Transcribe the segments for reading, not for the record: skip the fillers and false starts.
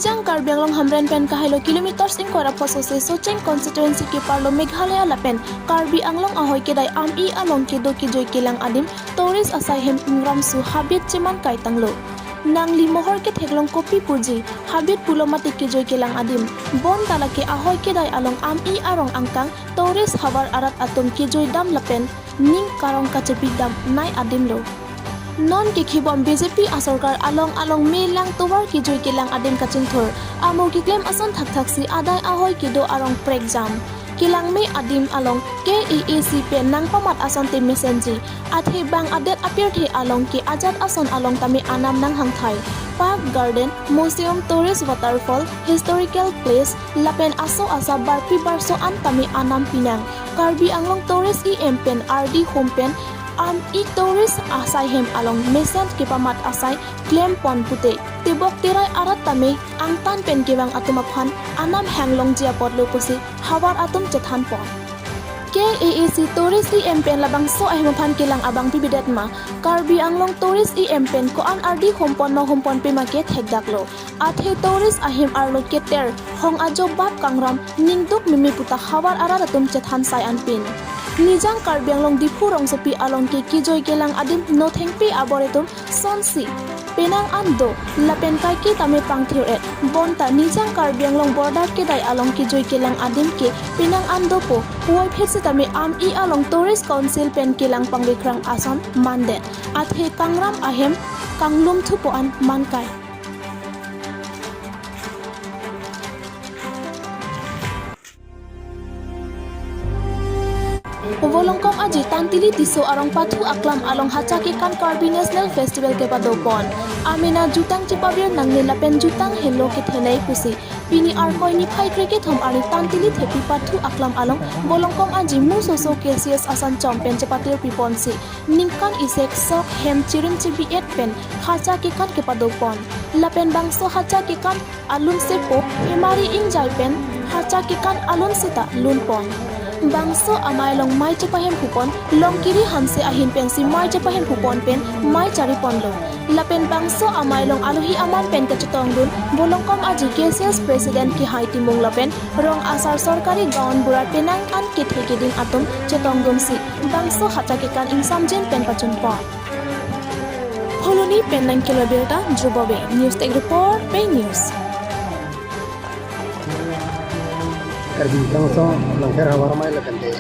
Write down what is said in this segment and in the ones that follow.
Nijang Karbi Anglong Hamren pen kahilo kilometers in kora posose Socheng constituency ke parlo Meghalaya lapen Karbi Anglong ahoy kedai ami along kedo kejoy kelang adim tourist asai hem ingram su habit ceman kai tanglo nang limohor ke theglong kopi puji habit pulomati kejoy kelang adim bon talake ahoy kedai along ami arong angkang tourist habar arat atom kejoy dam lapen ning karong kacepi dam nai adim lo non ke khibom BJP asarkar along melang towar ki joy kelang adem kachinthor amo ki claim ason thak thak si adai ahoy ki do arong prek jam kilang me adim along KEAC pe nang pamat ason te messenger athe bang adet appear the along ki ajat ason along tami anam nang hang thai park garden museum tourist waterfall historical place lapen aso asa barpi barso an tami anam pinang Karbi Anglong tourist pen RD home pen tourist asai hem along mesent ke pamat asai claim pon pute tibok tirai arat tame angtan pen kewang atumaphan anam hanglong jia potlo pusi hawar atum chethan pon KEAC tourist pen labang so ahmaphan kelang abang pibidet ma Karbi Anglong tourist pen ko an RD hompon no hompon pe market hekdaklo athe tourist ahim arlo keter hong ajo bab kangram ningduk mimi puta hawar arat atum chethan sai an pin Nijang Karbi Anglong dipu rong sopi along ke kijoy kelang adim no thengpi aboretum sonsi penang ando lapen kai ki tame pangthir et bonta Nijang Karbi Anglong border ke dai along kijoy kelang adim ke penang ando po huai phetse tame along tourist council pen kelang pangrekrang ason manden athe kangram ahem kanglum thu po an mankai Volongkom aji tantili tiso arong pathu aklam along hachaki kan Karbi National Festival ke padopon amena jutang chipabir nang nilapen jutang hello ke thenai pusi pini arkoi ni phai kreke thom ari tantili thepi pathu aklam along Volongkom aji mu soso KCS asan champion chepatir piponsi ningkan isek sok hem chirim chibi et pen hachaki kan ke padopon lapen bangso hachaki kan alun sepo himari injai pen hachaki kan alun sita lunpon bangso amai long mai chepahem kupon long kiri hanse ahin pensi mai chepahem kupon pen mai chari ponlo lapen bangso amai long aluhi aman pen ke chutong dun Volongkom aji KCS president ki hai timung lapen rong asar sarkari gaon burat penang an ke theke din atom chetong dun si bangso hachake kan insam jen pen pachun pa holoni pen nang kilometer jubobe news take report pay news Karbi Tangsong langkar hawar mai lakande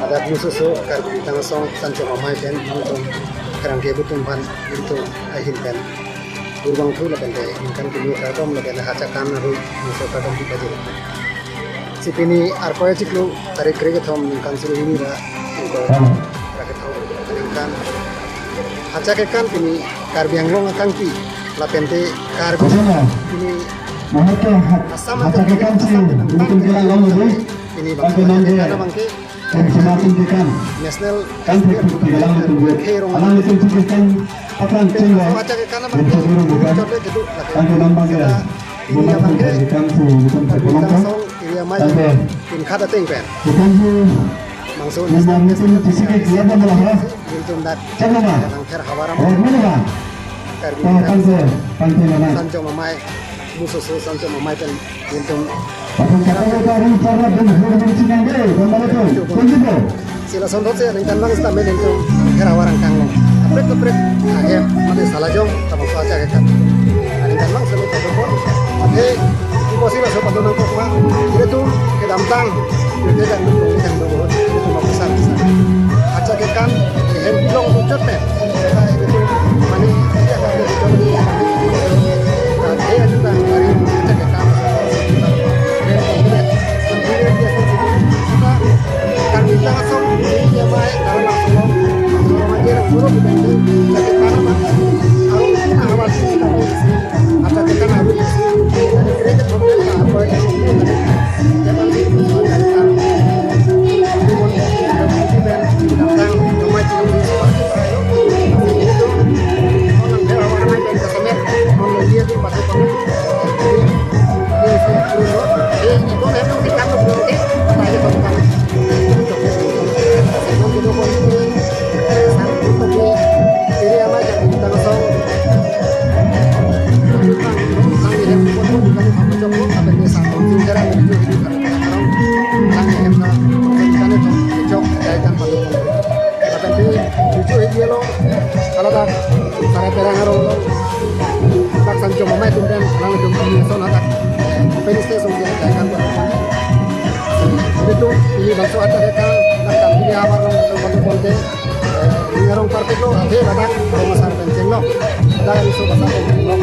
ada musuh Karbi Tangsong sancho mamai pen nongtong kerangke butung ban itu ahin pen urbang tu lakande ingkan kini kadom lakande hacakan ru musuh kadom di bajir sipini arpoya ciklu tarik krege thom ingkan suru ini ra ingko raket thom ingkan hacakan kini Karbi Anglong kangki lapente Karbi kini asam hacakan si bukan kira lalu ini bangke semakin tekan national kan di dalam itu alam itu kan akan cenderung hacakan bangke kan nambah ya ini bangke kan bukan terpolong ini mai in kada tengpen bukan langsung itu disini dia malah itu ndak coba langkar hawaram kan mana sanjo mamai musuh sanjo mamai pen untung sila sondot se ringkan bang sta men itu era warang kanglong apret ya mate salah jong tabang saja kan ringkan bang selu tabang ade ibu sila so padon ko ma ire tu ke damtang ide kan dulu kan dulu itu mau besar aja kan hem long ucap pen itu mani ya kan itu ada juga dari cekak kan kita langsung dia baik kalau langsung aja suruh dibantu jadi karena awal sih ada tekan habis dari gereja pemerintah apa yang paling dari kan datang cuma cium itu orang dia orang lain yang kesemet orang dia tuh pakai itu memang di kantor berarti tadi pembukaan jadi apa yang kita kosong para terang aro tak sanjo mamai tumben lang dum ini so na tak peniste so dia kan ko itu ini bangsa ada ka tak ini awar long so bonte ini orang partai lo ade badak rumah sar penceng lo dan so basar lo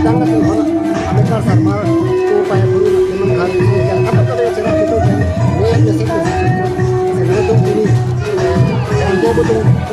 dan na ko amekar sarma ko paya buru na memang hal ini yang apa kalau cerita itu ini biasa itu ini yang dia butuh